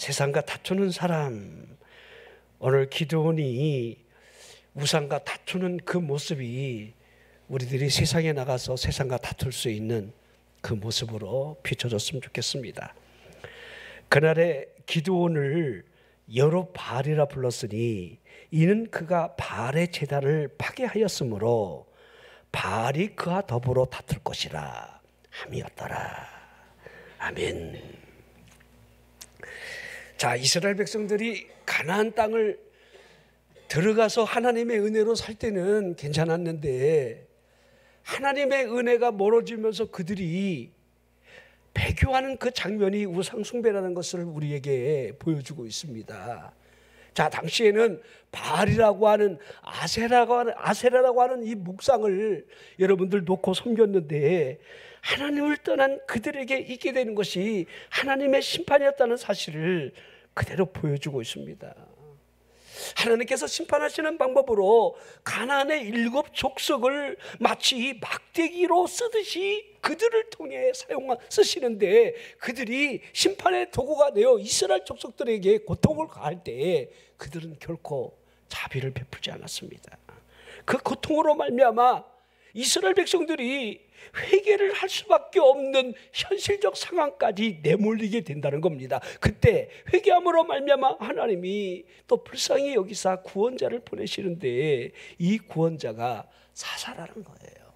세상과 다투는 사람, 오늘 기드온이 우상과 다투는 그 모습이 우리들이 세상에 나가서 세상과 다툴 수 있는 그 모습으로 비춰졌으면 좋겠습니다. 그날의 기드온을 여룹바알이라 불렀으니 이는 그가 바알의 제단을 파괴하였으므로 바알이 그와 더불어 다툴 것이라 함이었더라. 아멘. 자, 이스라엘 백성들이 가나안 땅을 들어가서 하나님의 은혜로 살 때는 괜찮았는데 하나님의 은혜가 멀어지면서 그들이 배교하는 그 장면이 우상숭배라는 것을 우리에게 보여주고 있습니다. 자, 당시에는 바알이라고 하는 아세라라고 하는 이 묵상을 여러분들 놓고 섬겼는데 하나님을 떠난 그들에게 있게 되는 것이 하나님의 심판이었다는 사실을 그대로 보여주고 있습니다. 하나님께서 심판하시는 방법으로 가나안의 7 족속을 마치 막대기로 쓰듯이 그들을 통해 쓰시는데 그들이 심판의 도구가 되어 이스라엘 족속들에게 고통을 가할 때 그들은 결코 자비를 베풀지 않았습니다. 그 고통으로 말미암아 이스라엘 백성들이 회개를 할 수밖에 없는 현실적 상황까지 내몰리게 된다는 겁니다. 그때 회개함으로 말미암아 하나님이 또 불쌍히 여기사 구원자를 보내시는데 이 구원자가 사사라는 거예요.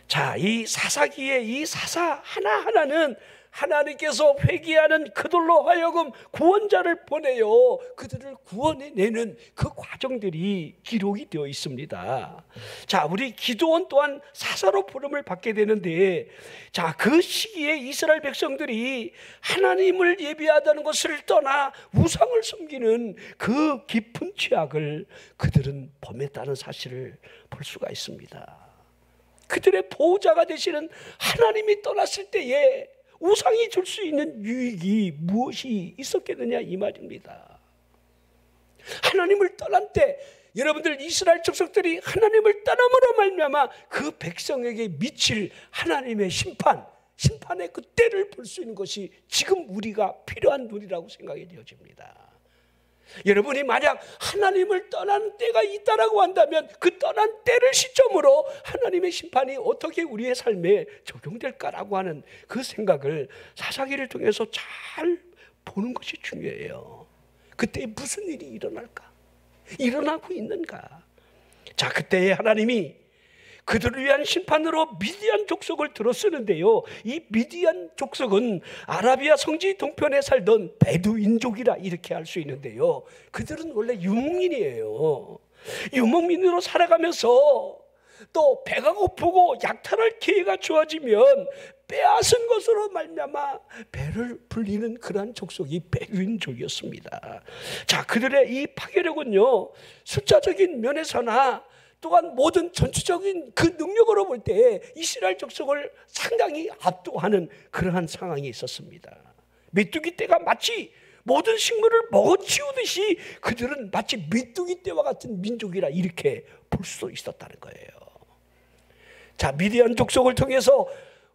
자, 이 사사기의 이 사사 하나하나는 하나님께서 회개하는 그들로 하여금 구원자를 보내요 그들을 구원해내는 그 과정들이 기록이 되어 있습니다. 자, 우리 기드온 또한 사사로 부름을 받게 되는데, 자, 그 시기에 이스라엘 백성들이 하나님을 예비하다는 것을 떠나 우상을 섬기는 그 깊은 죄악을 그들은 범했다는 사실을 볼 수가 있습니다. 그들의 보호자가 되시는 하나님이 떠났을 때에 우상이 줄 수 있는 유익이 무엇이 있었겠느냐 이 말입니다. 하나님을 떠난 때 여러분들 이스라엘 족속들이 하나님을 떠남으로 말미암아 그 백성에게 미칠 하나님의 심판의 그 때를 볼 수 있는 것이 지금 우리가 필요한 눈이라고 생각이 되어집니다. 여러분이 만약 하나님을 떠난 때가 있다라고 한다면 그 떠난 때를 시점으로 하나님의 심판이 어떻게 우리의 삶에 적용될까라고 하는 그 생각을 사사기를 통해서 잘 보는 것이 중요해요. 그때 무슨 일이 일어날까? 일어나고 있는가? 자, 그때에 하나님이 그들을 위한 심판으로 미디안 족속을 들어쓰는데요, 이 미디안 족속은 아라비아 성지 동편에 살던 베두인족이라 이렇게 할 수 있는데요, 그들은 원래 유목민이에요. 유목민으로 살아가면서 또 배가 고프고 약탈할 기회가 주어지면 빼앗은 것으로 말미암아 배를 불리는 그러한 족속이 베두인족이었습니다. 자, 그들의 이 파괴력은요, 숫자적인 면에서나 또한 모든 전투적인 그 능력으로 볼 때 이스라엘 족속을 상당히 압도하는 그러한 상황이 있었습니다. 메뚜기 떼가 마치 모든 식물을 먹어치우듯이 그들은 마치 메뚜기 떼와 같은 민족이라 이렇게 볼 수 있었다는 거예요. 자, 미디안 족속을 통해서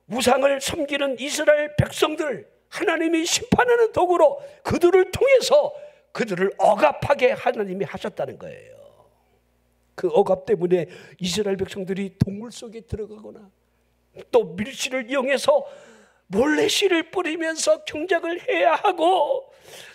우상을 섬기는 이스라엘 백성들, 하나님이 심판하는 도구로 그들을 통해서 그들을 억압하게 하나님이 하셨다는 거예요. 그 억압 때문에 이스라엘 백성들이 동굴 속에 들어가거나 또 밀실을 이용해서 몰래 씨를 뿌리면서 경작을 해야 하고,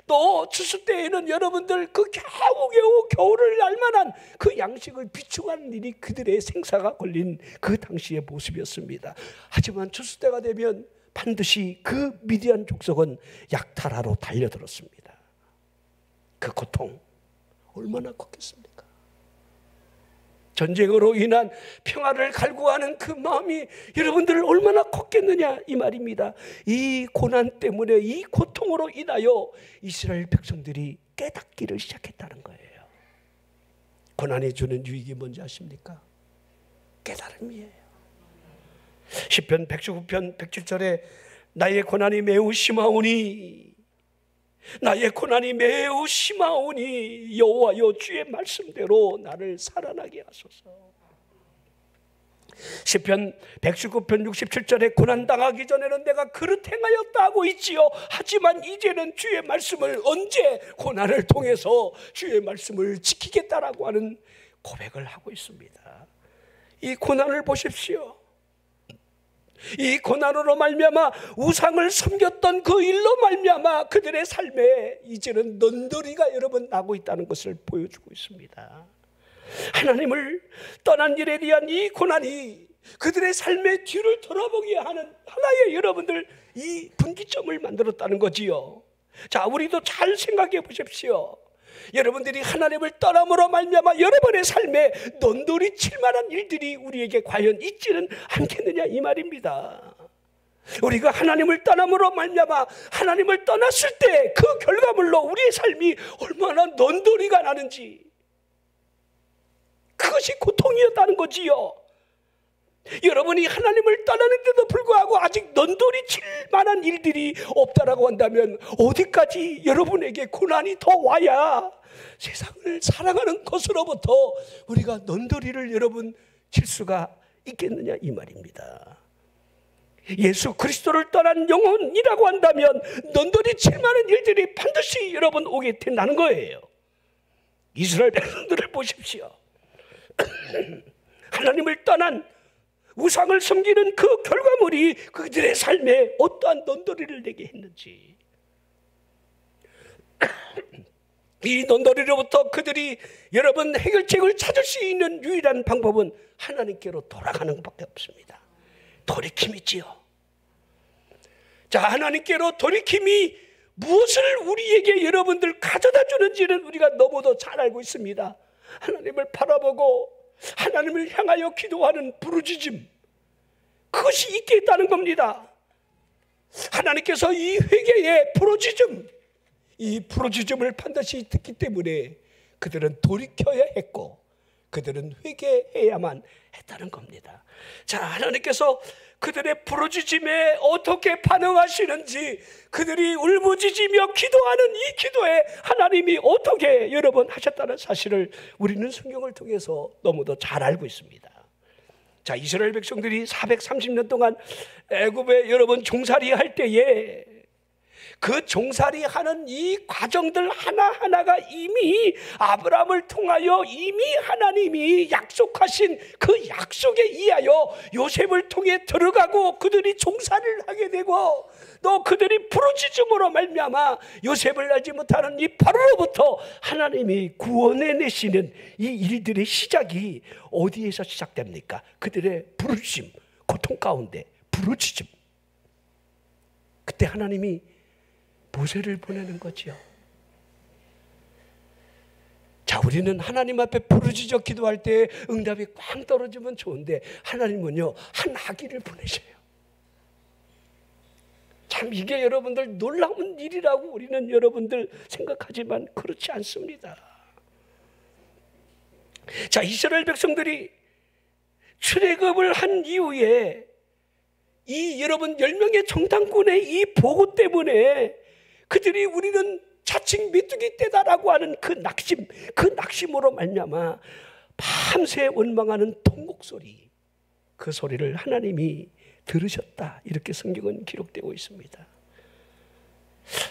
또 추수 때에는 여러분들 그 겨우겨우 겨울을 날 만한 그 양식을 비축하는 일이 그들의 생사가 걸린 그 당시의 모습이었습니다. 하지만 추수 때가 되면 반드시 그 미디안 족속은 약탈하러 달려들었습니다. 그 고통 얼마나 컸겠습니까? 전쟁으로 인한 평화를 갈구하는 그 마음이 여러분들 얼마나 컸겠느냐 이 말입니다. 이 고난 때문에, 이 고통으로 인하여 이스라엘 백성들이 깨닫기를 시작했다는 거예요. 고난이 주는 유익이 뭔지 아십니까? 깨달음이에요. 시편 119편 107절에 나의 고난이 매우 심하오니, 나의 고난이 매우 심하오니 여호와여 주의 말씀대로 나를 살아나게 하소서. 시편 119편 67절에 고난당하기 전에는 내가 그릇 행하였다 하고 있지요. 하지만 이제는 주의 말씀을 언제 고난을 통해서 주의 말씀을 지키겠다라고 하는 고백을 하고 있습니다. 이 고난을 보십시오. 이 고난으로 말미암아 우상을 섬겼던 그 일로 말미암아 그들의 삶에 이제는 넌더리가 여러분 나고 있다는 것을 보여주고 있습니다. 하나님을 떠난 일에 대한 이 고난이 그들의 삶의 뒤를 돌아보게 하는 하나의 여러분들 이 분기점을 만들었다는 거지요. 자, 우리도 잘 생각해 보십시오. 여러분들이 하나님을 떠남으로 말미암아 여러분의 삶에 넌더리 칠 만한 일들이 우리에게 과연 있지는 않겠느냐 이 말입니다. 우리가 하나님을 떠남으로 말미암아 하나님을 떠났을 때 그 결과물로 우리의 삶이 얼마나 넌더리가 나는지, 그것이 고통이었다는 거지요. 여러분이 하나님을 떠나는데도 불구하고 아직 넌더리 칠 만한 일들이 없다라고 한다면 어디까지 여러분에게 고난이 더 와야 세상을 사랑하는 것으로부터 우리가 넌더리를 여러분 칠 수가 있겠느냐 이 말입니다. 예수 그리스도를 떠난 영혼이라고 한다면 넌더리 칠 만한 일들이 반드시 여러분 오게 된다는 거예요. 이스라엘 백성들을 보십시오. 하나님을 떠난 우상을 섬기는 그 결과물이 그들의 삶에 어떠한 넌더리를 내게 했는지, 이 넌더리로부터 그들이 여러분 해결책을 찾을 수 있는 유일한 방법은 하나님께로 돌아가는 것밖에 없습니다. 돌이킴이지요. 자, 하나님께로 돌이킴이 무엇을 우리에게 여러분들 가져다 주는지는 우리가 너무도 잘 알고 있습니다. 하나님을 바라보고 하나님을 향하여 기도하는 부르짖음, 그것이 있게 있다는 겁니다. 하나님께서 이 회개의 부르짖음, 이 부르짖음을 반드시 듣기 때문에 그들은 돌이켜야 했고 그들은 회개해야만 했다는 겁니다. 자, 하나님께서 그들의 부르짖음에 어떻게 반응하시는지, 그들이 울부짖으며 기도하는 이 기도에 하나님이 어떻게 여러분 하셨다는 사실을 우리는 성경을 통해서 너무도 잘 알고 있습니다. 자, 이스라엘 백성들이 430년 동안 애굽에 여러분 종살이 할 때에 그 종살이 하는 이 과정들 하나하나가 이미 아브라함을 통하여 이미 하나님이 약속하신 그 약속에 의하여 요셉을 통해 들어가고 그들이 종살이를 하게 되고, 또 그들이 부르짖음으로 말미암아 요셉을 알지 못하는 이 바로로부터 하나님이 구원해 내시는 이 일들의 시작이 어디에서 시작됩니까? 그들의 부르짖음, 고통 가운데 부르짖음. 그때 하나님이 모세를 보내는 거죠. 자, 우리는 하나님 앞에 부르짖어 기도할 때 응답이 꽝 떨어지면 좋은데 하나님은요, 한 아기를 보내셔요. 참 이게 여러분들 놀라운 일이라고 우리는 여러분들 생각하지만 그렇지 않습니다. 자, 이스라엘 백성들이 출애굽을 한 이후에 이 여러분 10명의 정탐꾼의 이 보고 때문에 그들이 우리는 자칭 메뚜기 떼다라고 하는 그 낙심으로 말미암아 밤새 원망하는 통곡 소리, 그 소리를 하나님이 들으셨다, 이렇게 성경은 기록되고 있습니다.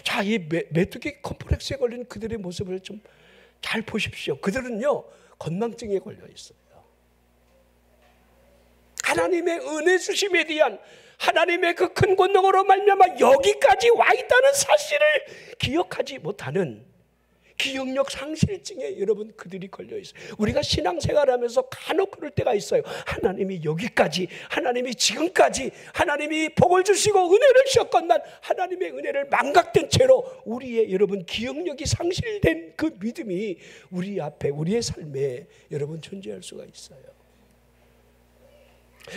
자, 이 메뚜기 컴플렉스에 걸린 그들의 모습을 좀 잘 보십시오. 그들은요, 건망증에 걸려 있어요. 하나님의 은혜 주심에 대한 하나님의 그 큰 권능으로 말미암아 여기까지 와 있다는 사실을 기억하지 못하는 기억력 상실증에 여러분 그들이 걸려 있어요. 우리가 신앙생활하면서 간혹 그럴 때가 있어요. 하나님이 여기까지, 하나님이 지금까지, 하나님이 복을 주시고 은혜를 주셨건만 하나님의 은혜를 망각된 채로 우리의 여러분 기억력이 상실된 그 믿음이 우리 앞에, 우리의 삶에 여러분 존재할 수가 있어요.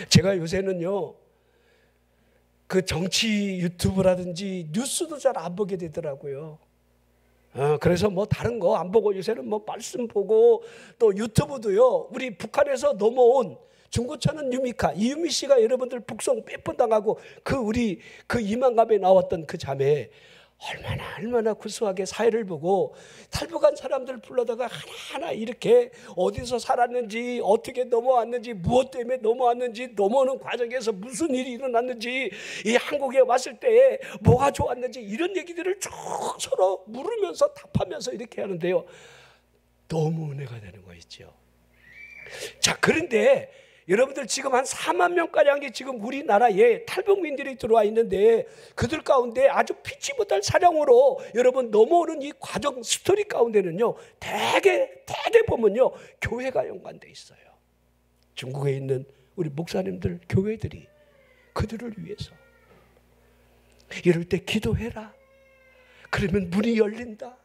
제가 요새는요, 그 정치 유튜브라든지 뉴스도 잘 안 보게 되더라고요. 그래서 뭐 다른 거 안 보고 요새는 뭐 말씀 보고, 또 유튜브도요, 우리 북한에서 넘어온 중고차는 유미카, 이유미 씨가 여러분들 북송 빼뻔당하고 그 우리 그 이만갑에 나왔던 그 자매, 얼마나 구수하게 사회를 보고 탈북한 사람들 불러다가 하나하나 이렇게 어디서 살았는지, 어떻게 넘어왔는지, 무엇 때문에 넘어왔는지, 넘어오는 과정에서 무슨 일이 일어났는지, 이 한국에 왔을 때 뭐가 좋았는지 이런 얘기들을 쭉 서로 물으면서 답하면서 이렇게 하는데요, 너무 은혜가 되는 거 있죠. 자, 그런데 여러분들 지금 한 4만 명가량이 지금 우리나라에 탈북민들이 들어와 있는데, 그들 가운데 아주 피치 못할 사랑으로 여러분 넘어오는 이 과정 스토리 가운데는요, 대개 보면요, 교회가 연관돼 있어요. 중국에 있는 우리 목사님들, 교회들이 그들을 위해서 이럴 때 기도해라. 그러면 문이 열린다.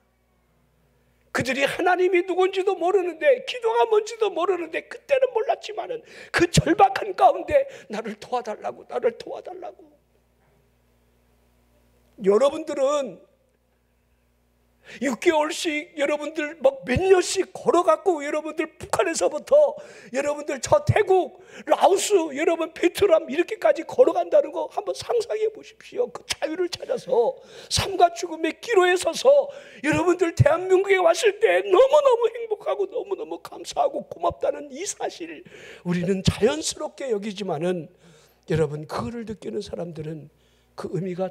그들이 하나님이 누군지도 모르는데, 기도가 뭔지도 모르는데, 그때는 몰랐지만은 그 절박한 가운데 나를 도와달라고. 여러분들은 6개월씩 여러분들 막 몇 년씩 걸어갖고, 여러분들 북한에서부터 여러분들 저 태국, 라오스, 여러분 베트남 이렇게까지 걸어간다는 거 한번 상상해 보십시오. 그 자유를 찾아서 삶과 죽음의 기로에 서서 여러분들 대한민국에 왔을 때 너무너무 행복하고 너무너무 감사하고 고맙다는 이 사실, 우리는 자연스럽게 여기지만은 여러분, 그거를 느끼는 사람들은 그 의미가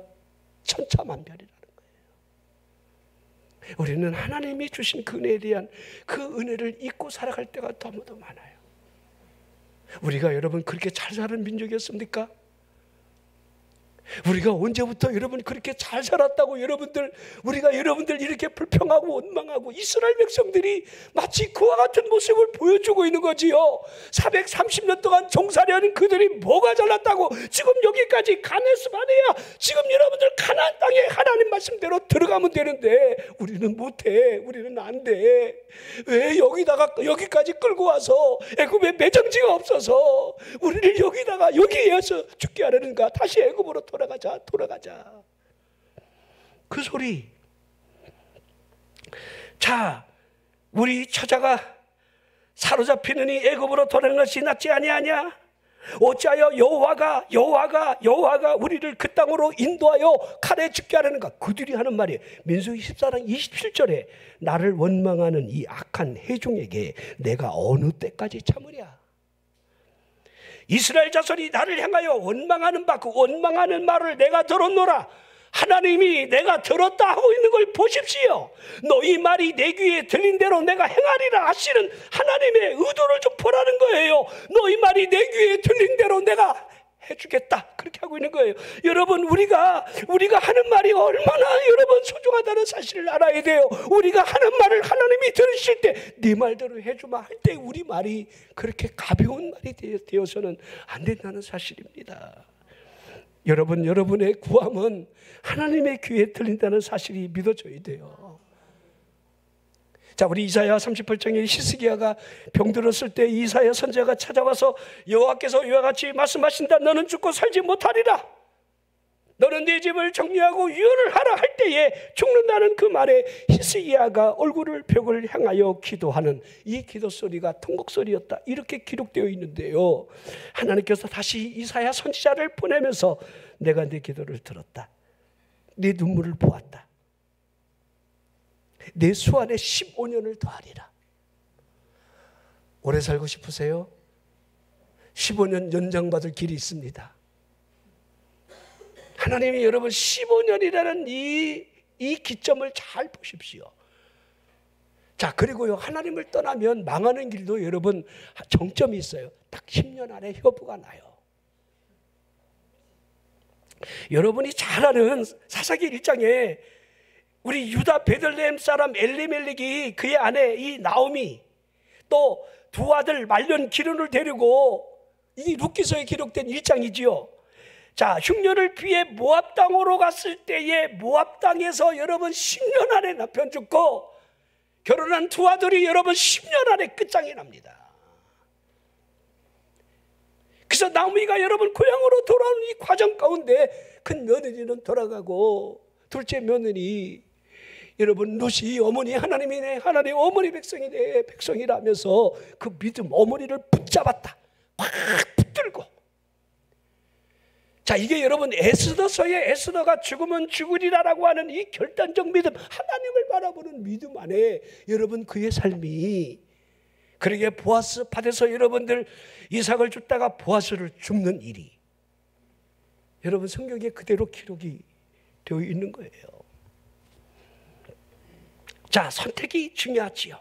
천차만별이라. 우리는 하나님이 주신 그 은혜에 대한 그 은혜를 잊고 살아갈 때가 너무도 많아요. 우리가 여러분 그렇게 잘 사는 민족이었습니까? 우리가 언제부터 여러분 그렇게 잘 살았다고 우리가 여러분들 이렇게 불평하고 원망하고, 이스라엘 백성들이 마치 그와 같은 모습을 보여주고 있는 거지요. 430년 동안 종살이하는 그들이 뭐가 잘났다고 지금 여기까지 가네스 바네야, 지금 여러분들 가나안 땅에 하나님 말씀대로 들어가면 되는데 우리는 못해. 우리는 안 돼. 왜 여기까지 끌고 와서 애굽에 매정지가 없어서 우리를 여기에서 죽게 하려는가? 다시 애굽으로 돌아가자. 그 소리. 자, 우리 처자가 사로잡히느니 애굽으로 돌아가는 것이 낫지 아니하냐? 어찌하여 여호와가 우리를 그 땅으로 인도하여 칼에 죽게 하려는가? 그들이 하는 말이에요. 민수기 14장 27절에 나를 원망하는 이 악한 회중에게 내가 어느 때까지 참으랴? 이스라엘 자손이 나를 향하여 원망하는 그 원망하는 말을 내가 들었노라. 하나님이 내가 들었다 하고 있는 걸 보십시오. 너희 말이 내 귀에 들린 대로 내가 행하리라 하시는 하나님의 의도를 좀 보라는 거예요. 너희 말이 내 귀에 들린 대로 내가 해주겠다, 그렇게 하고 있는 거예요. 여러분, 우리가 하는 말이 얼마나 여러분 소중하다는 사실을 알아야 돼요. 우리가 하는 말을 하나님이 들으실 때 네 말대로 해주마 할 때 우리 말이 그렇게 가벼운 말이 되어서는 안 된다는 사실입니다. 여러분의 구함은 하나님의 귀에 들린다는 사실이 믿어져야 돼요. 자, 우리 이사야 38장에 히스기야가 병들었을 때 이사야 선지자가 찾아와서 여호와께서 이와 같이 말씀하신다. 너는 죽고 살지 못하리라. 너는 네 집을 정리하고 유언을 하라 할 때에 죽는다는 그 말에 히스기야가 얼굴을 벽을 향하여 기도하는 이 기도 소리가 통곡 소리였다, 이렇게 기록되어 있는데요, 하나님께서 다시 이사야 선지자를 보내면서 내가 네 기도를 들었다. 네 눈물을 보았다. 내 수 안에 15년을 더하리라. 오래 살고 싶으세요? 15년 연장받을 길이 있습니다. 하나님이 여러분 15년이라는 이 기점을 잘 보십시오. 자, 그리고요, 하나님을 떠나면 망하는 길도 여러분 정점이 있어요. 딱 10년 안에 효부가 나요. 여러분이 잘 아는 사사기 1장에 우리 유다 베들레헴 사람 엘리멜렉이 그의 아내 이 나오미, 또 두 아들 말년 기른을 데리고, 이 룻기서에 기록된 1장이지요. 자, 흉년을 피해 모압 땅으로 갔을 때에 모압 땅에서 여러분 10년 안에 남편 죽고 결혼한 두 아들이 여러분 10년 안에 끝장이 납니다. 그래서 나오미가 여러분 고향으로 돌아오는 이 과정 가운데 큰 며느리는 돌아가고, 둘째 며느리 여러분 룻이 어머니 하나님이네, 하나님 어머니 백성이네, 백성이라면서 그 믿음 어머니를 붙잡았다. 확 붙들고. 자, 이게 여러분 에스더서의 에스더가 죽으면 죽으리라라고 하는 이 결단적 믿음, 하나님을 바라보는 믿음 안에 여러분 그의 삶이, 그러게 보아스 밭에서 여러분들 이삭을 줍다가 보아스를 줍는 일이 여러분 성경에 그대로 기록이 되어 있는 거예요. 자, 선택이 중요하지요.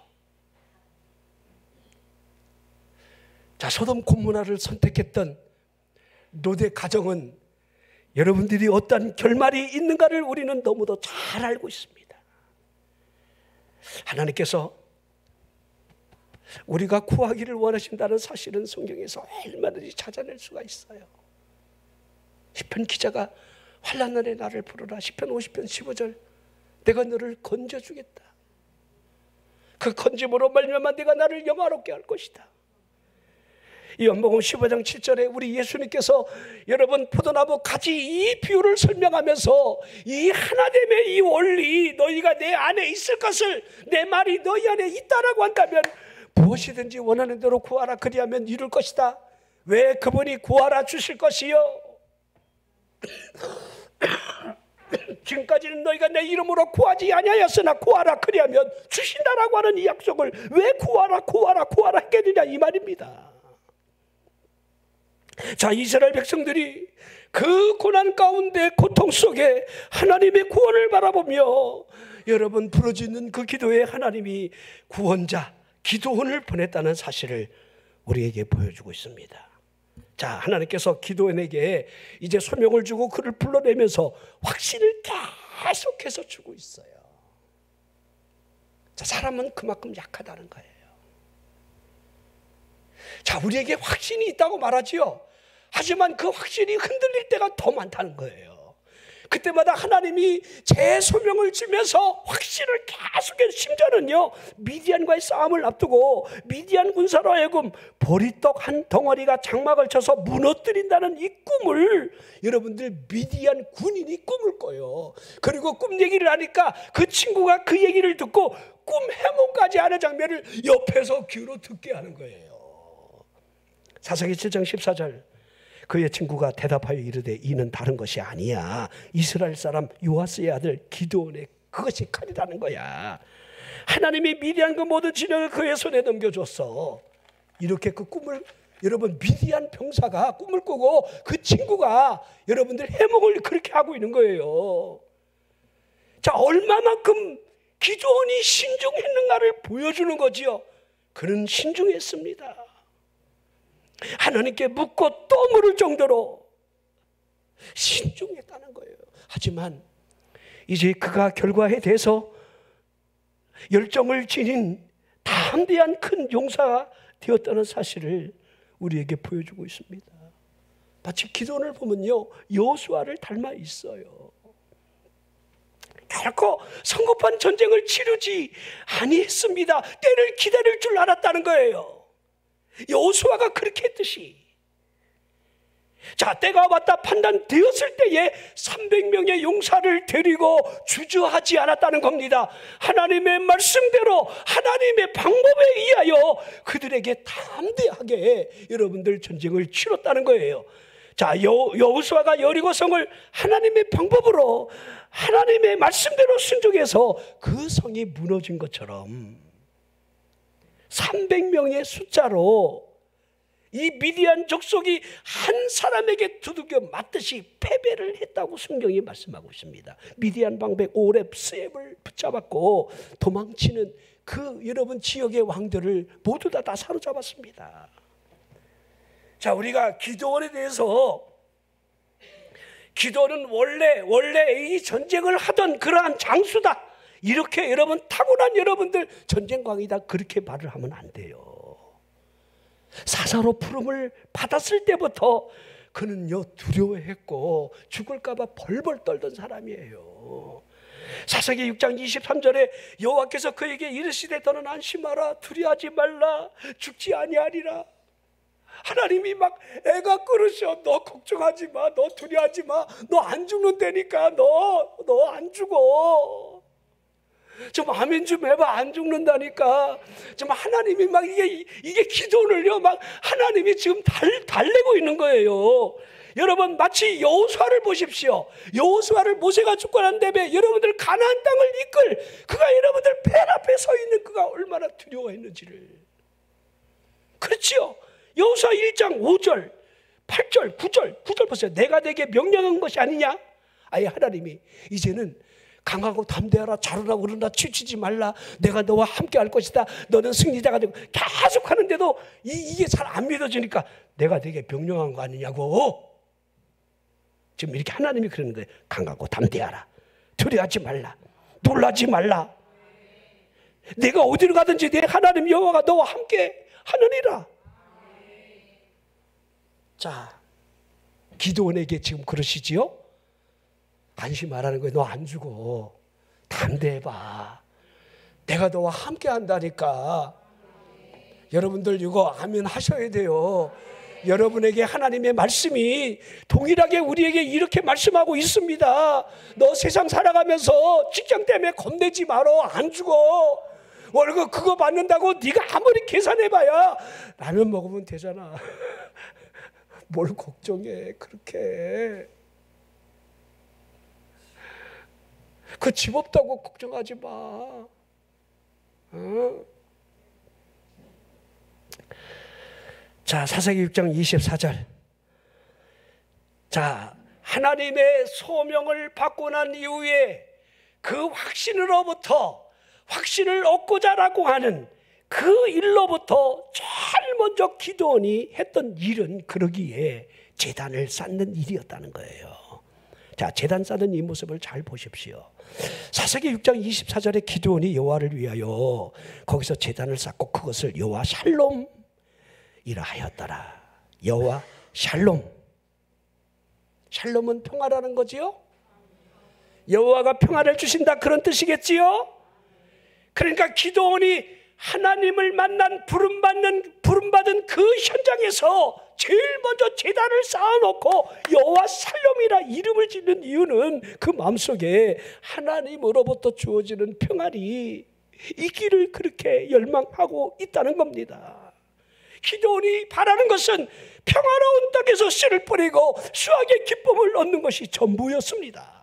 자, 소돔 고모라를 선택했던 롯의 가정은 여러분들이 어떤 결말이 있는가를 우리는 너무도 잘 알고 있습니다. 하나님께서 우리가 구하기를 원하신다는 사실은 성경에서 얼마든지 찾아낼 수가 있어요. 시편 기자가 환난 날에 나를 부르라, 시편 50편 15절, 내가 너를 건져주겠다. 그 건짐으로 말미암아 내가 나를 영화롭게 할 것이다. 요한복음 15장 7절에 우리 예수님께서 여러분 포도나무 가지 이 비유를 설명하면서 이 하나됨의 이 원리, 너희가 내 안에 있을 것을, 내 말이 너희 안에 있다라고 한다면 무엇이든지 원하는 대로 구하라, 그리하면 이룰 것이다. 왜? 그분이 구하라 주실 것이요. 지금까지는 너희가 내 이름으로 구하지 아니하였으나 구하라 그리하면 주신다라고 하는 이 약속을 왜 구하라 했겠느냐 이 말입니다. 자, 이스라엘 백성들이 그 고난 가운데 고통 속에 하나님의 구원을 바라보며 여러분 부르짖는 그 기도에 하나님이 구원자 기도원을 보냈다는 사실을 우리에게 보여주고 있습니다. 자, 하나님께서 기도원에게 이제 소명을 주고 그를 불러내면서 확신을 계속해서 주고 있어요. 자, 사람은 그만큼 약하다는 거예요. 자, 우리에게 확신이 있다고 말하지요. 하지만 그 확신이 흔들릴 때가 더 많다는 거예요. 그때마다 하나님이 제 소명을 주면서 확신을 계속해서, 심지어는요 미디안과의 싸움을 앞두고 미디안 군사로 하여금 보리떡 한 덩어리가 장막을 쳐서 무너뜨린다는 이 꿈을 여러분들 미디안 군인이 꿈을 꿔요. 그리고 꿈 얘기를 하니까 그 친구가 그 얘기를 듣고 꿈 해몽까지 하는 장면을 옆에서 귀로 듣게 하는 거예요. 사사기 7장 14절, 그의 친구가 대답하여 이르되 이는 다른 것이 아니야. 이스라엘 사람 요아스의 아들 기드온의 그것이 칼이라는 거야. 하나님이 미디안 그 모든 진영을 그의 손에 넘겨줬어. 이렇게 그 꿈을 여러분 미디안 병사가 꿈을 꾸고 그 친구가 여러분들 해몽을 그렇게 하고 있는 거예요. 자, 얼마만큼 기드온이 신중했는가를 보여주는 거지요. 그는 신중했습니다. 하나님께 묻고 또 물을 정도로 신중했다는 거예요. 하지만 이제 그가 결과에 대해서 열정을 지닌 담대한 큰 용사가 되었다는 사실을 우리에게 보여주고 있습니다. 마치 기도원을 보면요 여호수아를 닮아 있어요. 결코 성급한 전쟁을 치르지 아니했습니다. 때를 기다릴 줄 알았다는 거예요. 여호수아가 그렇게 했듯이. 자, 때가 왔다 판단되었을 때에 300명의 용사를 데리고 주저하지 않았다는 겁니다. 하나님의 말씀대로 하나님의 방법에 의하여 그들에게 담대하게 여러분들 전쟁을 치렀다는 거예요. 자, 여호수아가 여리고성을 하나님의 방법으로 하나님의 말씀대로 순종해서 그 성이 무너진 것처럼 300명의 숫자로 이 미디안 족속이 한 사람에게 두들겨 맞듯이 패배를 했다고 성경이 말씀하고 있습니다. 미디안 방백 오렙 스앱을 붙잡았고 도망치는 그 여러분 지역의 왕들을 모두 다 사로잡았습니다. 자, 우리가 기드온에 대해서, 기드온은 원래 이 전쟁을 하던 그러한 장수다, 이렇게 여러분 타고난 여러분들 전쟁광이다, 그렇게 말을 하면 안 돼요. 사사로 부름을 받았을 때부터 그는요 두려워했고 죽을까봐 벌벌 떨던 사람이에요. 사사기 6장 23절에 여호와께서 그에게 이르시되 너는 안심하라, 두려워하지 말라, 죽지 아니하리라. 하나님이 막 애가 끓으셔. 너 걱정하지 마, 너 두려워하지 마, 너 안 죽는다니까, 너 안 죽어. 좀 아멘 좀 해봐. 안 죽는다니까. 좀 하나님이 막 이게 기도를요 막 하나님이 지금 달래고 있는 거예요. 여러분 마치 여호수아를 보십시오. 여호수아를 모세가 죽고 난 다음에 여러분들 가나안 땅을 이끌 그가 여러분들 배 앞에 서 있는 그가 얼마나 두려워했는지를. 그렇지요. 여호수아 1장 5절 8절 9절 보세요. 내가 내게 명령한 것이 아니냐. 아예 하나님이 이제는 강하고 담대하라, 자르라, 오르라, 치우치지 말라, 내가 너와 함께 할 것이다, 너는 승리자가 되고 계속 하는데도 이게 잘 안 믿어지니까 내가 되게 명령한 거 아니냐고. 지금 이렇게 하나님이 그러는 거예요. 강하고 담대하라, 두려워하지 말라, 놀라지 말라, 내가 어디로 가든지 내 하나님 여호와가 너와 함께 하느니라. 자, 기드온에게 지금 그러시지요? 안심하라는 거예요. 너 안 죽어. 담대해봐. 내가 너와 함께 한다니까. 여러분들 이거 아멘 하셔야 돼요. 여러분에게 하나님의 말씀이 동일하게 우리에게 이렇게 말씀하고 있습니다. 너 세상 살아가면서 직장 때문에 겁내지 말어. 안 죽어. 월급 그거 받는다고 네가 아무리 계산해봐야 라면 먹으면 되잖아. 뭘 걱정해 그렇게. 그 집 없다고 걱정하지 마. 어? 자, 사사기 6장 24절. 자, 하나님의 소명을 받고 난 이후에 그 확신으로부터 확신을 얻고자라고 하는 그 일로부터 제일 먼저 기드온이 했던 일은 그러기에 제단을 쌓는 일이었다는 거예요. 자, 제단 쌓는 이 모습을 잘 보십시오. 사사기 6장 24절에 기드온이 여호와를 위하여 거기서 제단을 쌓고 그것을 여호와 샬롬이라 하였더라. 여호와 샬롬. 샬롬은 평화라는 거지요. 여호와가 평화를 주신다 그런 뜻이겠지요. 그러니까 기드온이 하나님을 만난 부름받은 그 현장에서 제일 먼저 제단을 쌓아놓고 여호와 샬롬이라 이름을 짓는 이유는 그 마음속에 하나님으로부터 주어지는 평안이 있기를 그렇게 열망하고 있다는 겁니다. 기드온이 바라는 것은 평화로운 땅에서 씨를 뿌리고 수확의 기쁨을 얻는 것이 전부였습니다.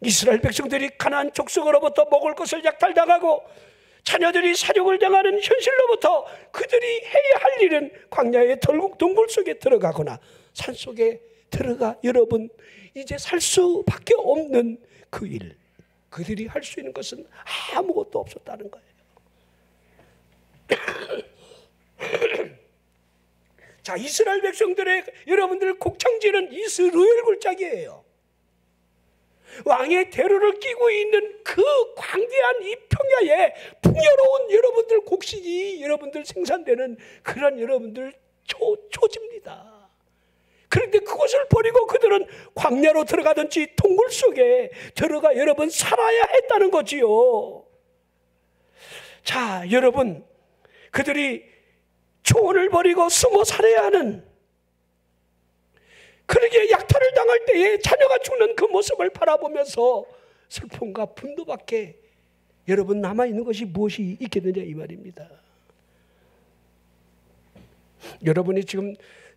이스라엘 백성들이 가나안 족속으로부터 먹을 것을 약탈당하고 자녀들이 사륙을 당하는 현실로부터 그들이 해야 할 일은 광야의 동굴 속에 들어가거나 산속에 들어가 여러분 이제 살 수밖에 없는 그 일, 그들이 할 수 있는 것은 아무것도 없었다는 거예요. 자, 이스라엘 백성들의 여러분들 곡창지는 이스라엘 굴짝이에요. 왕의 대로를 끼고 있는 그 광대한 이 평야에 풍요로운 여러분들 곡식이 여러분들 생산되는 그런 여러분들 초지입니다. 그런데 그것을 버리고 그들은 광야로 들어가든지 동굴 속에 들어가 여러분 살아야 했다는 거지요. 자, 여러분 그들이 초원을 버리고 숨어 살아야 하는, 그러기에 약탈을 당할 때에 자녀가 죽는 그 모습을 바라보면서 슬픔과 분노밖에 여러분 남아있는 것이 무엇이 있겠느냐 이 말입니다. 여러분이 지금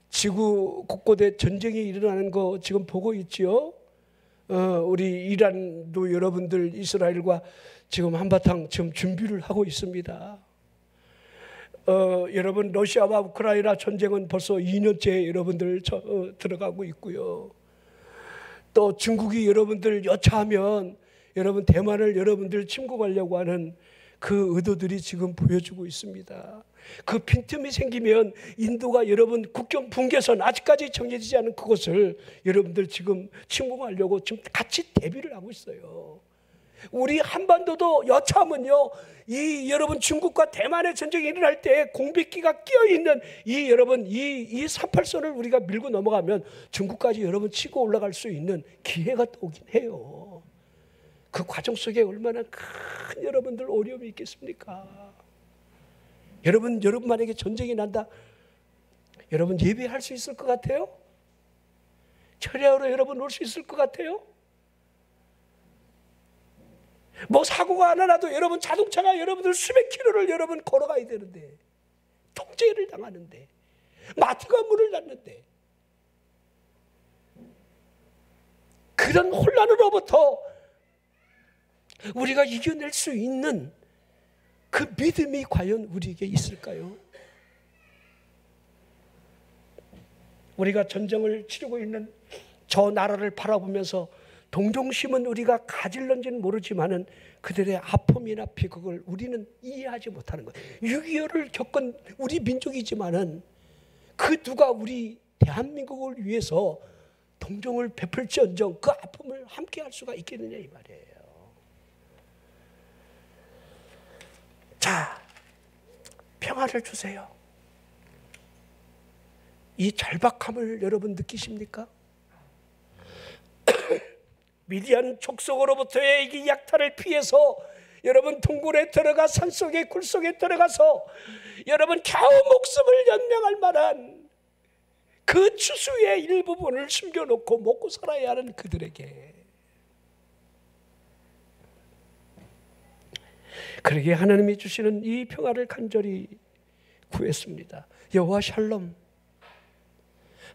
지구 곳곳에 전쟁이 일어나는 거 지금 보고 있지요. 우리 이란도 여러분들 이스라엘과 지금 한바탕 지금 준비를 하고 있습니다. 여러분 러시아와 우크라이나 전쟁은 벌써 2년째 여러분들 들어가고 있고요. 또 중국이 여러분들 여차하면 여러분 대만을 여러분들 침공하려고 하는 그 의도들이 지금 보여주고 있습니다. 그 빈틈이 생기면 인도가 여러분 국경 분계선 아직까지 정해지지 않은 그것을 여러분들 지금 침공하려고 지금 같이 대비를 하고 있어요. 우리 한반도도 여차하면요, 이 여러분 중국과 대만의 전쟁이 일어날 때 공백기가 끼어 있는 이 여러분 이 38선을 우리가 밀고 넘어가면 중국까지 여러분 치고 올라갈 수 있는 기회가 또 오긴 해요. 그 과정 속에 얼마나 큰 여러분들 어려움이 있겠습니까? 여러분 만약에 전쟁이 난다, 여러분 예배할 수 있을 것 같아요? 철야로 여러분 올 수 있을 것 같아요? 뭐 사고가 하나 나도 여러분 자동차가 여러분들 수백 킬로를 여러분 걸어가야 되는데, 통제를 당하는데, 마트가 문을 닫는데, 그런 혼란으로부터 우리가 이겨낼 수 있는 그 믿음이 과연 우리에게 있을까요? 우리가 전쟁을 치르고 있는 저 나라를 바라보면서 동정심은 우리가 가질런지는 모르지만은 그들의 아픔이나 비극을 우리는 이해하지 못하는 거예요. 6.25를 겪은 우리 민족이지만은 그 누가 우리 대한민국을 위해서 동정을 베풀지언정 그 아픔을 함께 할 수가 있겠느냐 이 말이에요. 자, 평화를 주세요. 이 절박함을 여러분 느끼십니까? 미디안 족속으로부터의 이 약탈을 피해서 여러분 동굴에 들어가 산속에 굴속에 들어가서 여러분 겨우 목숨을 연명할 만한 그 추수의 일부분을 숨겨놓고 먹고 살아야 하는 그들에게, 그러기에 하나님이 주시는 이 평화를 간절히 구했습니다. 여호와 샬롬.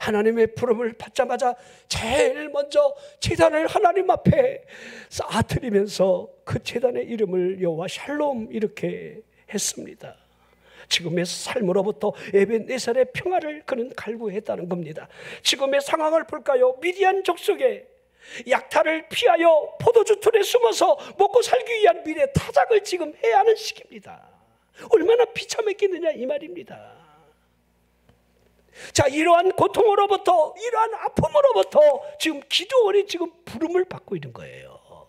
하나님의 부름을 받자마자 제일 먼저 제단을 하나님 앞에 쌓아드리면서 그 제단의 이름을 여호와 샬롬 이렇게 했습니다. 지금의 삶으로부터 에벤에셀의 평화를 그는 갈구했다는 겁니다. 지금의 상황을 볼까요? 미디안 족속에 약탈을 피하여 포도주 틀에 숨어서 먹고 살기 위한 미래 타작을 지금 해야 하는 시기입니다. 얼마나 비참했겠느냐 이 말입니다. 자, 이러한 고통으로부터, 이러한 아픔으로부터 지금 기드온이 지금 부름을 받고 있는 거예요.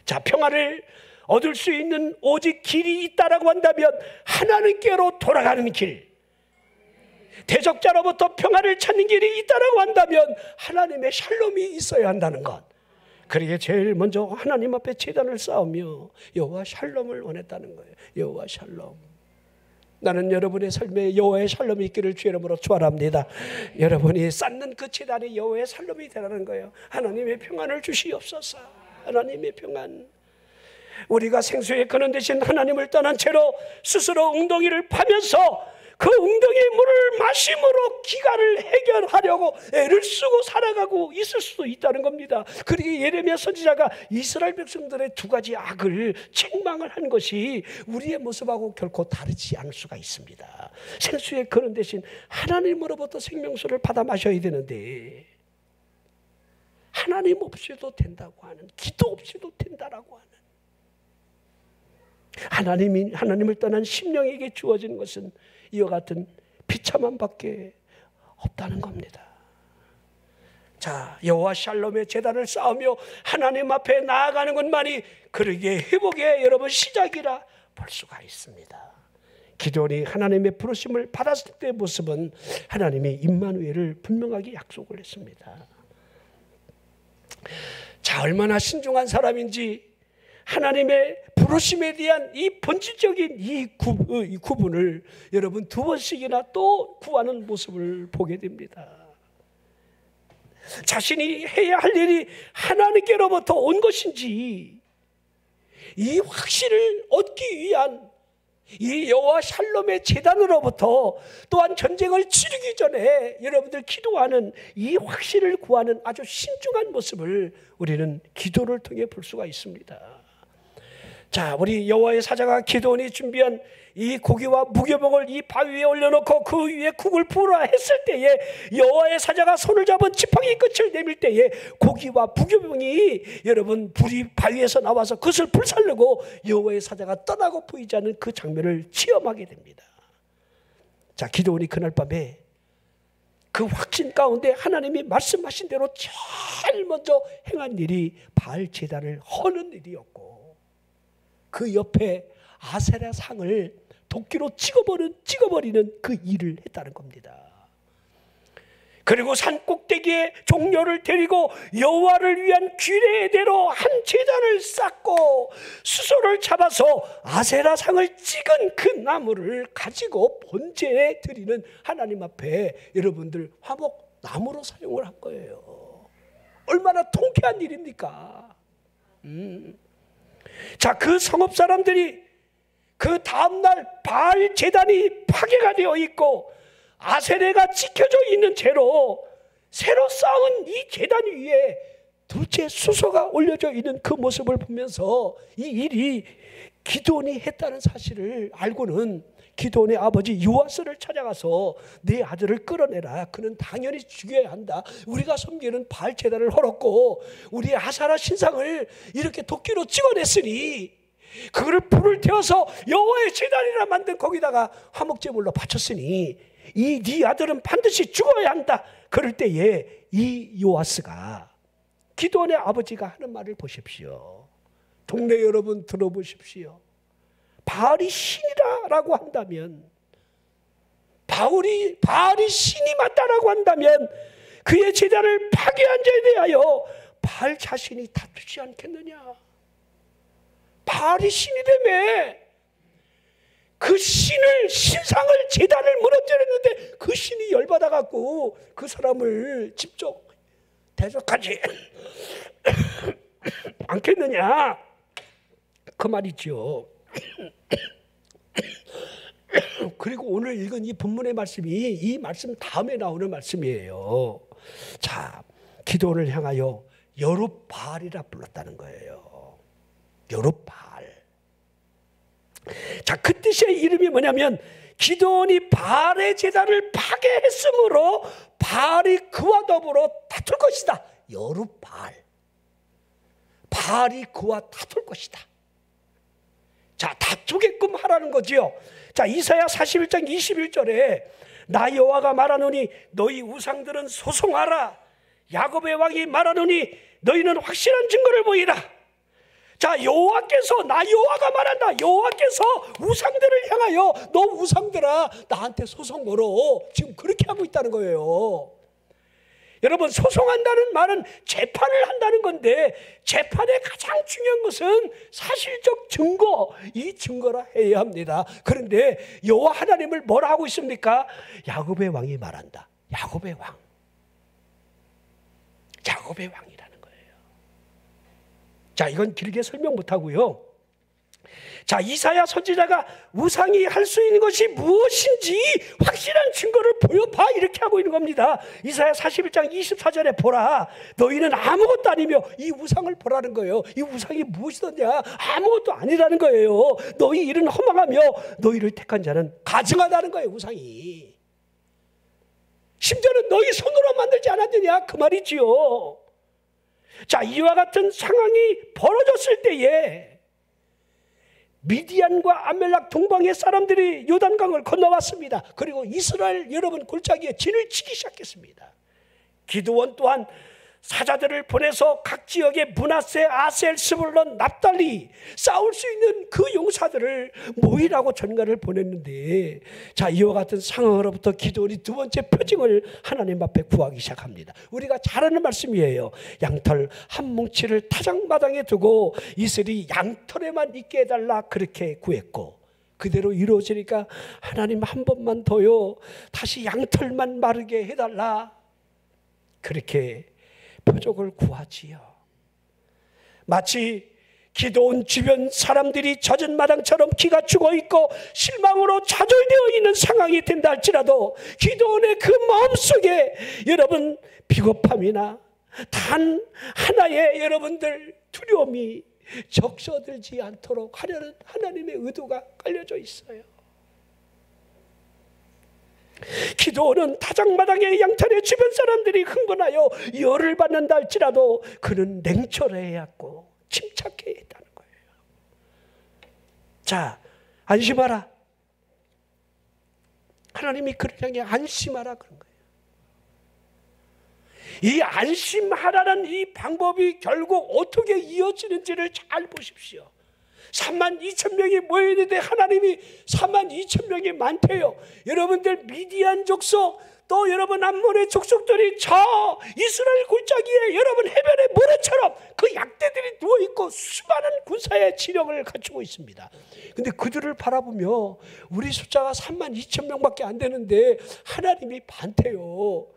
자, 평화를 얻을 수 있는 오직 길이 있다라고 한다면 하나님께로 돌아가는 길, 대적자로부터 평화를 찾는 길이 있다라고 한다면 하나님의 샬롬이 있어야 한다는 것. 그러기에 제일 먼저 하나님 앞에 제단을 쌓으며 여호와 샬롬을 원했다는 거예요. 여호와 샬롬. 나는 여러분의 삶에 여호와의 샬롬이 있기를 주의 이름으로 축원합니다. 여러분이 쌓는 그 제단이 여호와의 샬롬이 되라는 거예요. 하나님의 평안을 주시옵소서. 하나님의 평안. 우리가 생수에 그는 대신 하나님을 떠난 채로 스스로 웅덩이를 파면서 그 웅덩이의 물을 마심으로 기간을 해결하려고 애를 쓰고 살아가고 있을 수도 있다는 겁니다. 그리고 예레미야 선지자가 이스라엘 백성들의 두 가지 악을 책망을 한 것이 우리의 모습하고 결코 다르지 않을 수가 있습니다. 생수에 그는 대신 하나님으로부터 생명수를 받아 마셔야 되는데 하나님 없이도 된다고 하는, 기도 없이도 된다라고 하는, 하나님을 떠난 심령에게 주어지는 것은 이와 같은 비참함밖에 없다는 겁니다. 자, 여호와 샬롬의 제단을 쌓으며 하나님 앞에 나아가는 것만이 그러기에 회복의 여러분 시작이라 볼 수가 있습니다. 기드온이 하나님의 부르심을 받았을 때의 모습은 하나님의 임마누엘을 분명하게 약속을 했습니다. 자, 얼마나 신중한 사람인지 하나님의 부르심에 대한 이 본질적인 이 구분을 여러분 두 번씩이나 또 구하는 모습을 보게 됩니다. 자신이 해야 할 일이 하나님께로부터 온 것인지 이 확신을 얻기 위한 이 여호와 샬롬의 제단으로부터 또한 전쟁을 치르기 전에 여러분들 기도하는 이 확신을 구하는 아주 신중한 모습을 우리는 기도를 통해 볼 수가 있습니다. 자, 우리 여호와의 사자가 기드온이 준비한 이 고기와 무교병을 이 바위 위에 올려놓고 그 위에 국을 부으라 했을 때에 여호와의 사자가 손을 잡은 지팡이 끝을 내밀 때에 고기와 무교병이 여러분 불이 바위에서 나와서 그것을 불살르고 여호와의 사자가 떠나고 보이지 않는 그 장면을 체험하게 됩니다. 자, 기드온이 그날 밤에 그 확신 가운데 하나님이 말씀하신 대로 제일 먼저 행한 일이 바알 제단을 허는 일이었고, 그 옆에 아세라 상을 도끼로 찍어버리는 그 일을 했다는 겁니다. 그리고 산 꼭대기에 종려를 데리고 여호와를 위한 규례대로 한 제단을 쌓고 수소를 잡아서 아세라 상을 찍은 그 나무를 가지고 번제에 드리는 하나님 앞에 여러분들 화목 나무로 사용을 한 거예요. 얼마나 통쾌한 일입니까? 자, 그 성읍 사람들이 그 다음날 바알 제단이 파괴가 되어 있고 아세레가 지켜져 있는 채로 새로 쌓은 이 제단 위에 둘째 수소가 올려져 있는 그 모습을 보면서 이 일이 기드온이 했다는 사실을 알고는 기드온의 아버지 요아스를 찾아가서 내 아들을 끌어내라. 그는 당연히 죽여야 한다. 우리가 섬기는 바알 제단을 헐었고 우리의 아사라 신상을 이렇게 도끼로 찍어냈으니 그거를 불을 태워서 여호와의 제단이라 만든 거기다가 화목제물로 바쳤으니 이 네 아들은 반드시 죽어야 한다. 그럴 때에 이 요아스가 기드온의 아버지가 하는 말을 보십시오. 동네 여러분 들어보십시오. 바알이 신이라고 한다면, 바알이 신이 맞다라고 한다면 그의 제단을 파괴한 자에 대하여 바알 자신이 다투지 않겠느냐. 바알이 신이라며 그 신상을 제단을 무너뜨렸는데 그 신이 열받아 갖고 그 사람을 직접 대적하지 않겠느냐 그 말이죠. 그리고 오늘 읽은 이 본문의 말씀이 이 말씀 다음에 나오는 말씀이에요. 자, 기드온을 향하여 여룹바알이라 불렀다는 거예요. 여룹바알. 자, 그 뜻의 이름이 뭐냐면 기드온이 바알의 제단을 파괴했으므로 바알이 그와 더불어 다툴 것이다. 여룹바알. 바알이 그와 다툴 것이다. 자, 다투게끔 하라는 거지요. 자, 이사야 41장 21절에 나 여호와가 말하노니 너희 우상들은 소송하라. 야곱의 왕이 말하노니 너희는 확실한 증거를 보이라. 자, 여호와께서, 나 여호와가 말한다. 여호와께서 우상들을 향하여 너 우상들아 나한테 소송 걸어. 지금 그렇게 하고 있다는 거예요. 여러분, 소송한다는 말은 재판을 한다는 건데 재판의 가장 중요한 것은 사실적 증거, 이 증거라 해야 합니다. 그런데 여호와 하나님을 뭐라 하고 있습니까? 야곱의 왕이 말한다. 야곱의 왕. 야곱의 왕이라는 거예요. 자, 이건 길게 설명 못하고요. 자, 이사야 선지자가 우상이 할 수 있는 것이 무엇인지 확실한 증거를 보여봐 이렇게 하고 있는 겁니다. 이사야 41장 24절에 보라. 너희는 아무것도 아니며 이 우상을 보라는 거예요. 이 우상이 무엇이더냐? 아무것도 아니라는 거예요. 너희 일은 허망하며 너희를 택한 자는 가증하다는 거예요. 우상이. 심지어는 너희 손으로 만들지 않았느냐? 그 말이지요. 자, 이와 같은 상황이 벌어졌을 때에 미디안과 아멜렉 동방의 사람들이 요단강을 건너왔습니다. 그리고 이스라엘 여러분 골짜기에 진을 치기 시작했습니다. 기드온 또한 사자들을 보내서 각 지역의 므낫세, 아셀, 스불론, 납달리 싸울 수 있는 그 용사들을 모이라고 전가를 보냈는데, 자, 이와 같은 상황으로부터 기드온이 두 번째 표징을 하나님 앞에 구하기 시작합니다. 우리가 잘 아는 말씀이에요. 양털 한 뭉치를 타작마당에 두고 이슬이 양털에만 있게 해달라 그렇게 구했고, 그대로 이루어지니까 하나님 한 번만 더요, 다시 양털만 마르게 해달라 그렇게 표적을 구하지요. 마치 기드온 주변 사람들이 젖은 마당처럼 기가 죽어 있고 실망으로 좌절되어 있는 상황이 된다 할지라도 기드온의 그 마음속에 여러분 비겁함이나 단 하나의 여러분들 두려움이 적셔들지 않도록 하려는 하나님의 의도가 깔려져 있어요. 기드온은 타작마당의 양털의 주변 사람들이 흥분하여 열을 받는다 할지라도 그는 냉철해야 했고 침착해야 했다는 거예요. 자, 안심하라. 하나님이 그를 향해 안심하라 그런 거예요. 이 안심하라는 이 방법이 결국 어떻게 이어지는지를 잘 보십시오. 32,000명이 모여있는데 하나님이 32,000명이 많대요. 여러분들 미디안 족속 또 여러분 암몬의 족속들이 저 이스라엘 골짜기에 여러분 해변의 모래처럼 그 약대들이 누워있고 수많은 군사의 지령을 갖추고 있습니다. 근데 그들을 바라보며 우리 숫자가 32,000명밖에 안 되는데 하나님이 많대요.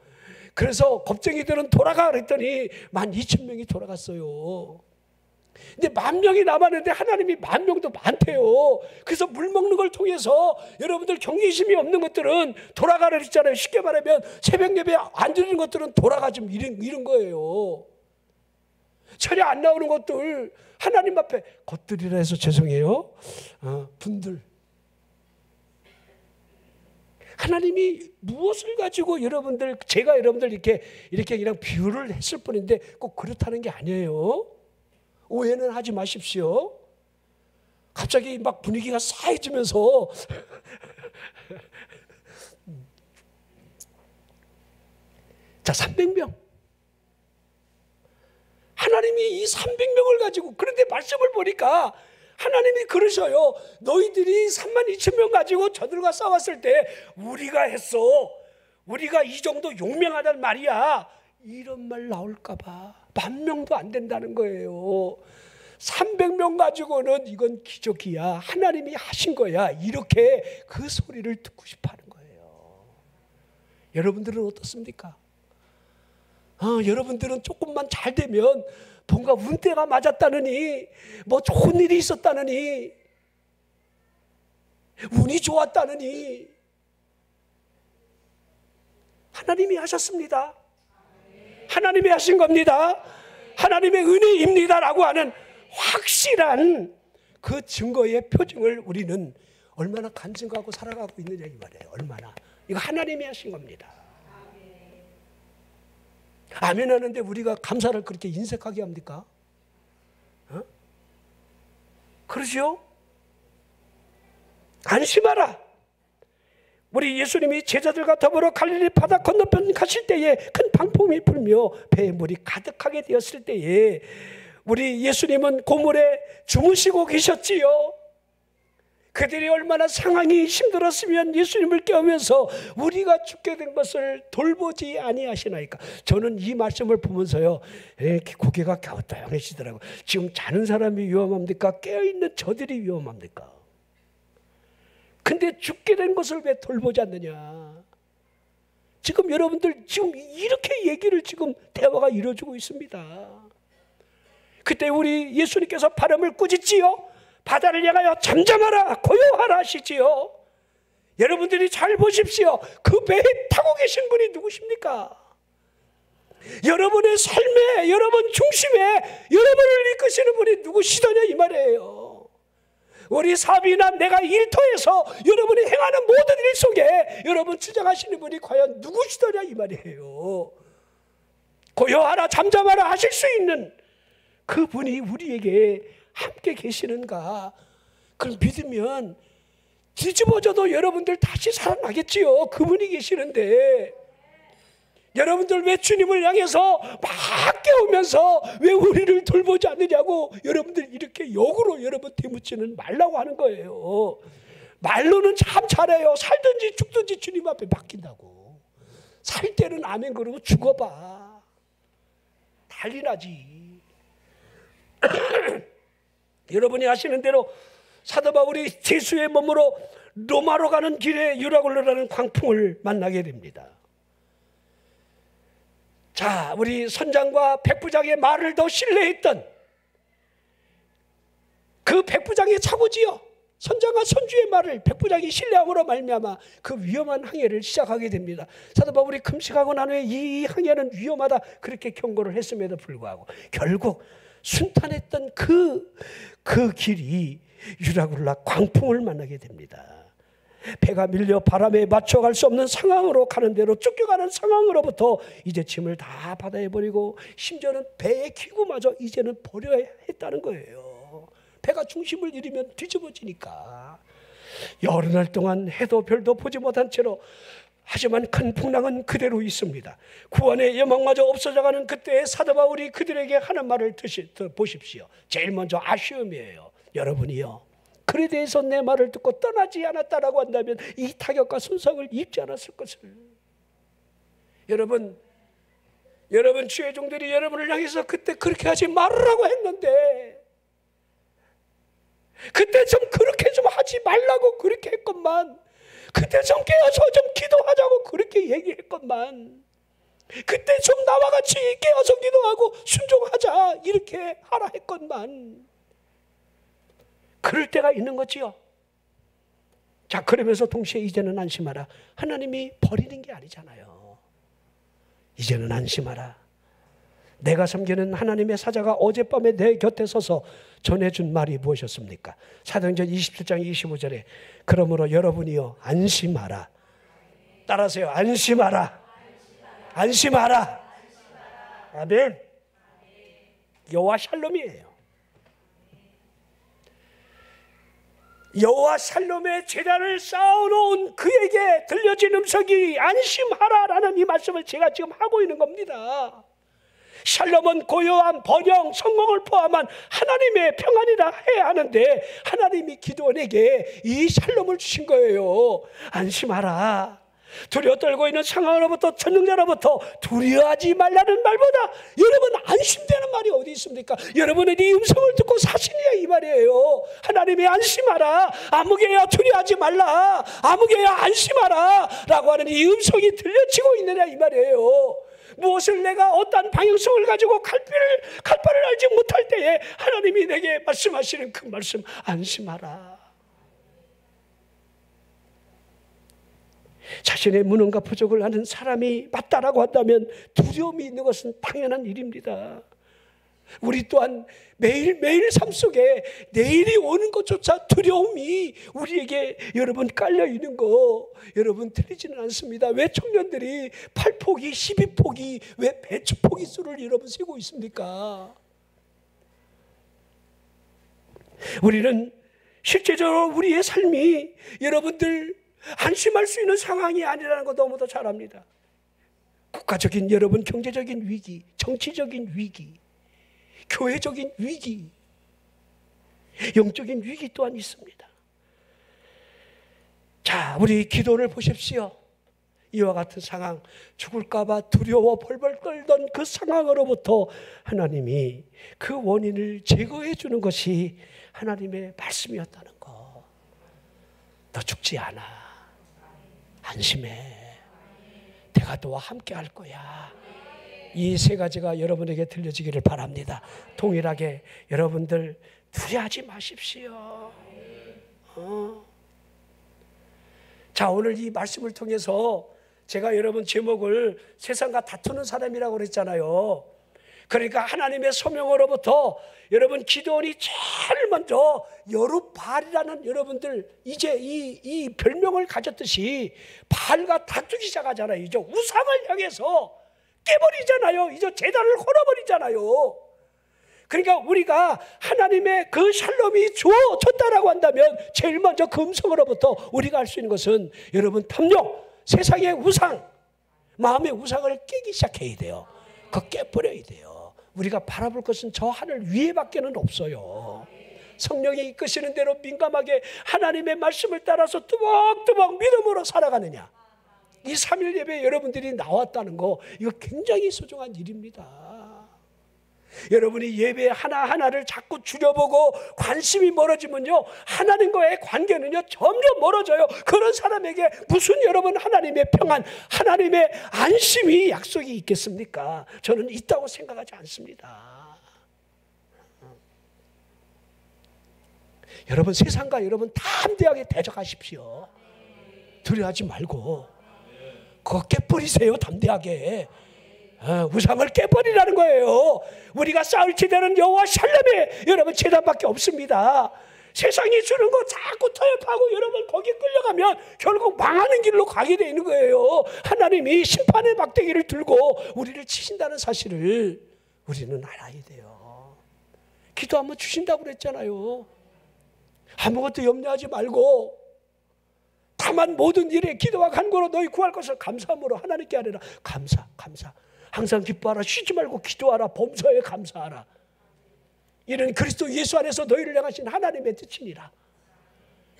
그래서 겁쟁이들은 돌아가 그랬더니 12,000명이 돌아갔어요. 근데 10,000명이 남았는데 하나님이 10,000명도 많대요. 그래서 물 먹는 걸 통해서 여러분들 경계심이 없는 것들은 돌아가라 했잖아요. 쉽게 말하면 새벽 예배 안 드리는 것들은 돌아가 좀 이런 거예요. 철이 안 나오는 것들 하나님 앞에 것들이라 해서 죄송해요. 분들 하나님이 무엇을 가지고 제가 여러분들 이렇게 그냥 비유를 했을 뿐인데 꼭 그렇다는 게 아니에요. 오해는 하지 마십시오. 갑자기 막 분위기가 싸해지면서 자, 300명. 하나님이 이 300명을 가지고, 그런데 말씀을 보니까 하나님이 그러셔요. 너희들이 32,000명 가지고 저들과 싸웠을 때 우리가 했어. 우리가 이 정도 용맹하단 말이야. 이런 말 나올까 봐 10,000명도 안 된다는 거예요. 300명 가지고는 이건 기적이야. 하나님이 하신 거야. 이렇게 그 소리를 듣고 싶어 하는 거예요. 여러분들은 어떻습니까? 여러분들은 조금만 잘 되면 뭔가 운때가 맞았다느니, 뭐 좋은 일이 있었다느니, 운이 좋았다느니, 하나님이 하셨습니다. 하나님이 하신 겁니다. 하나님의 은혜입니다라고 하는 확실한 그 증거의 표징을 우리는 얼마나 간증하고 살아가고 있느냐 이 말이에요. 얼마나. 이거 하나님이 하신 겁니다. 아멘 하는데 우리가 감사를 그렇게 인색하게 합니까? 그러죠? 안심하라. 우리 예수님이 제자들과 더불어 갈릴리 바다 건너편 가실 때에 큰 방풍이 불며 배에 물이 가득하게 되었을 때에 우리 예수님은 고물에 주무시고 계셨지요. 그들이 얼마나 상황이 힘들었으면 예수님을 깨우면서 우리가 죽게 된 것을 돌보지 아니하시나이까. 저는 이 말씀을 보면서요, 고개가 갸우뚱해지더라고요. 지금 자는 사람이 위험합니까? 깨어있는 저들이 위험합니까? 근데 죽게 된 것을 왜 돌보지 않느냐. 지금 여러분들 지금 이렇게 얘기를 지금 대화가 이루어지고 있습니다. 그때 우리 예수님께서 발음을 꾸짖지요. 바다를 향하여 잠잠하라, 고요하라 하시지요. 여러분들이 잘 보십시오. 그 배에 타고 계신 분이 누구십니까? 여러분의 삶에, 여러분 중심에 여러분을 이끄시는 분이 누구시더냐 이 말이에요. 우리 사비나 내가 일터에서 여러분이 행하는 모든 일 속에 여러분 주장하시는 분이 과연 누구시더냐 이 말이에요. 고요하라, 잠잠하라 하실 수 있는 그분이 우리에게 함께 계시는가? 그럼 믿으면 뒤집어져도 여러분들 다시 살아나겠지요. 그분이 계시는데 여러분들 왜 주님을 향해서 막 깨우면서 왜 우리를 돌보지 않느냐고 여러분들 이렇게 역으로 여러분 되묻지는 말라고 하는 거예요. 말로는 참 잘해요. 살든지 죽든지 주님 앞에 맡긴다고. 살 때는 아멘 그러고 죽어봐. 난리 나지. 여러분이 아시는 대로 사도 바울이 제수의 몸으로 로마로 가는 길에 유라굴로라는 광풍을 만나게 됩니다. 자, 우리 선장과 백부장의 말을 더 신뢰했던 그 백부장의 착오지요. 선장과 선주의 말을 백부장이 신뢰함으로 말미암아 그 위험한 항해를 시작하게 됩니다. 사도 바울이 금식하고 난 후에 이 항해는 위험하다 그렇게 경고를 했음에도 불구하고 결국 순탄했던 그 길이 유라굴라 광풍을 만나게 됩니다. 배가 밀려 바람에 맞춰갈 수 없는 상황으로 가는 대로 쫓겨가는 상황으로부터 이제 짐을 다 바다에 버리고 심지어는 배의 기구마저 이제는 버려야 했다는 거예요. 배가 중심을 잃으면 뒤집어지니까. 여러 날 동안 해도 별도 보지 못한 채로 하지만 큰 풍랑은 그대로 있습니다. 구원의 여망마저 없어져가는 그때의 사도 바울이 그들에게 하는 말을 보십시오. 제일 먼저 아쉬움이에요. 여러분이요, 그에 대해서 내 말을 듣고 떠나지 않았다라고 한다면 이 타격과 손상을 입지 않았을 것을. 여러분 주의 종들이 여러분을 향해서 그때 그렇게 하지 말으라고 했는데 그때 좀 그렇게 좀 하지 말라고 그렇게 했건만, 그때 좀 깨어서 좀 기도하자고 그렇게 얘기했건만, 그때 좀 나와 같이 깨어서 기도하고 순종하자 이렇게 하라 했건만, 그럴 때가 있는 거지요. 자, 그러면서 동시에 이제는 안심하라. 하나님이 버리는 게 아니잖아요. 이제는 안심하라. 내가 섬기는 하나님의 사자가 어젯밤에 내 곁에 서서 전해준 말이 무엇이었습니까? 사도행전 27장 25절에 그러므로 여러분이여 안심하라. 따라하세요. 안심하라. 안심하라. 아멘. 여호와 샬롬이에요. 여호와 샬롬의 제단을 쌓아놓은 그에게 들려진 음성이 안심하라라는 이 말씀을 제가 지금 하고 있는 겁니다. 샬롬은 고요함, 번영, 성공을 포함한 하나님의 평안이라 해야 하는데 하나님이 기드온에게 이 샬롬을 주신 거예요. 안심하라. 두려워 떨고 있는 상황으로부터, 전능자로부터 두려워하지 말라는 말보다 여러분 안심되는 말이 어디 있습니까? 여러분은 이 음성을 듣고 사시느냐 이 말이에요. 하나님이 안심하라, 아무개야 두려워하지 말라, 아무개야 안심하라 라고 하는 이 음성이 들려지고 있느냐 이 말이에요. 무엇을 내가 어떤 방향성을 가지고 갈 바를 알지 못할 때에 하나님이 내게 말씀하시는 그 말씀, 안심하라. 자신의 무능과 부족을 아는 사람이 맞다라고 한다면 두려움이 있는 것은 당연한 일입니다. 우리 또한 매일매일 삶 속에 내일이 오는 것조차 두려움이 우리에게 여러분 깔려 있는 거 여러분 틀리지는 않습니다. 왜 청년들이 8포기, 12포기, 왜 배추포기 수를 여러분 세고 있습니까? 우리는 실제적으로 우리의 삶이 여러분들 안심할 수 있는 상황이 아니라는 거 너무도 잘 압니다. 국가적인 여러분 경제적인 위기, 정치적인 위기, 교회적인 위기, 영적인 위기 또한 있습니다. 자, 우리 기도를 보십시오. 이와 같은 상황, 죽을까 봐 두려워 벌벌 떨던 그 상황으로부터 하나님이 그 원인을 제거해 주는 것이 하나님의 말씀이었다는 거. 너 죽지 않아. 안심해. 내가 너와 함께 할 거야. 이 세 가지가 여러분에게 들려지기를 바랍니다. 동일하게 여러분들 두려워하지 마십시오. 자, 오늘 이 말씀을 통해서 제가 여러분 제목을 세상과 다투는 사람이라고 그랬잖아요. 그러니까 하나님의 소명으로부터 여러분 기드온이 제일 먼저 여룻바알이라는 여러분들 이제 이 별명을 가졌듯이 바알과 다투기 시작하잖아요. 이제 우상을 향해서 깨버리잖아요. 이제 제단을 헐어버리잖아요. 그러니까 우리가 하나님의 그 샬롬이 주어졌다라고 한다면 제일 먼저 그 음성으로부터 우리가 할 수 있는 것은 여러분 탐욕, 세상의 우상, 마음의 우상을 깨기 시작해야 돼요. 그거 깨버려야 돼요. 우리가 바라볼 것은 저 하늘 위에밖에는 없어요. 성령이 이끄시는 대로 민감하게 하나님의 말씀을 따라서 뚜벅뚜벅 믿음으로 살아가느냐. 이 3일 예배에 여러분들이 나왔다는 거 이거 굉장히 소중한 일입니다. 여러분이 예배 하나하나를 자꾸 줄여보고 관심이 멀어지면요 하나님과의 관계는요 점점 멀어져요. 그런 사람에게 무슨 여러분 하나님의 평안, 하나님의 안심이 약속이 있겠습니까? 저는 있다고 생각하지 않습니다. 여러분 세상과 여러분 담대하게 대적하십시오. 두려워하지 말고 그거 깨버리세요. 담대하게 우상을 깨버리라는 거예요. 우리가 싸울 지대는 여호와 샬롬의 여러분 제단밖에 없습니다. 세상이 주는 거 자꾸 타협하고 여러분 거기 끌려가면 결국 망하는 길로 가게 되는 거예요. 하나님이 심판의 막대기를 들고 우리를 치신다는 사실을 우리는 알아야 돼요. 기도하면 주신다고 그랬잖아요. 아무것도 염려하지 말고 다만 모든 일에 기도와 간구로 너희 구할 것을 감사함으로 하나님께 아뢰라. 감사. 항상 기뻐하라. 쉬지 말고 기도하라. 범사에 감사하라. 이는 그리스도 예수 안에서 너희를 향하신 하나님의 뜻이니라.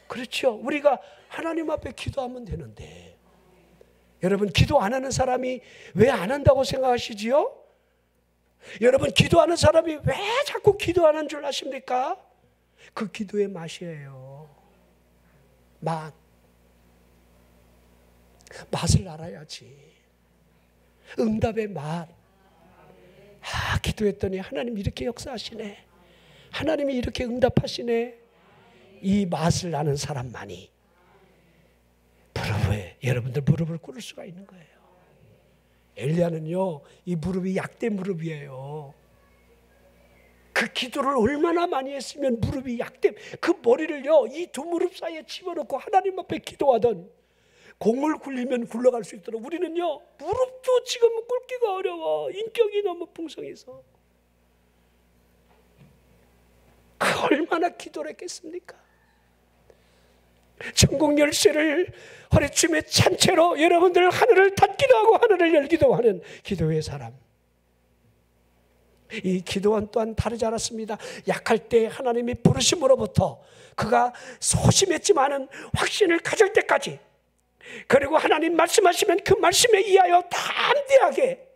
그렇죠. 우리가 하나님 앞에 기도하면 되는데 여러분 기도 안 하는 사람이 왜 안 한다고 생각하시지요? 여러분 기도하는 사람이 왜 자꾸 기도하는 줄 아십니까? 그 기도의 맛이에요. 맛을 알아야지. 응답의 맛. 기도했더니 하나님 이렇게 역사하시네. 하나님이 이렇게 응답하시네. 이 맛을 아는 사람만이 여러분들 무릎을 꿇을 수가 있는 거예요. 엘리야는요, 이 무릎이 약된 무릎이에요. 그 기도를 얼마나 많이 했으면 무릎이 약된, 그 머리를요 이 두 무릎 사이에 집어넣고 하나님 앞에 기도하던, 공을 굴리면 굴러갈 수 있도록. 우리는요 무릎도 지금 꿇기가 어려워. 인격이 너무 풍성해서. 그 얼마나 기도를 했겠습니까? 천국 열쇠를 허리춤에 찬 채로 여러분들 하늘을 닫기도 하고 하늘을 열기도 하는 기도의 사람. 이 기도원 또한 다르지 않았습니다. 약할 때 하나님이 부르심으로부터 그가 소심했지만은 확신을 가질 때까지, 그리고 하나님 말씀하시면 그 말씀에 의하여 담대하게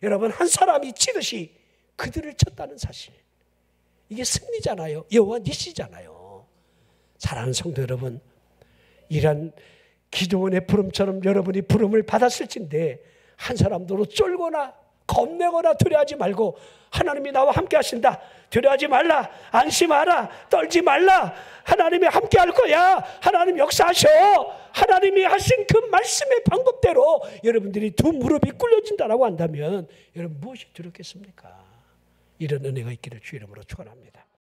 여러분 한 사람이 치듯이 그들을 쳤다는 사실, 이게 승리잖아요. 여호와 니시잖아요. 사랑하는 성도 여러분, 이런 기도원의 부름처럼 여러분이 부름을 받았을진데 한 사람도 쫄거나 겁내거나 두려워하지 말고, 하나님이 나와 함께 하신다, 두려워하지 말라, 안심하라, 떨지 말라, 하나님이 함께 할 거야, 하나님 역사하셔, 하나님이 하신 그 말씀의 방법대로 여러분들이 두 무릎이 꿇려진다라고 한다면 여러분 무엇이 두렵겠습니까? 이런 은혜가 있기를 주 이름으로 축원합니다.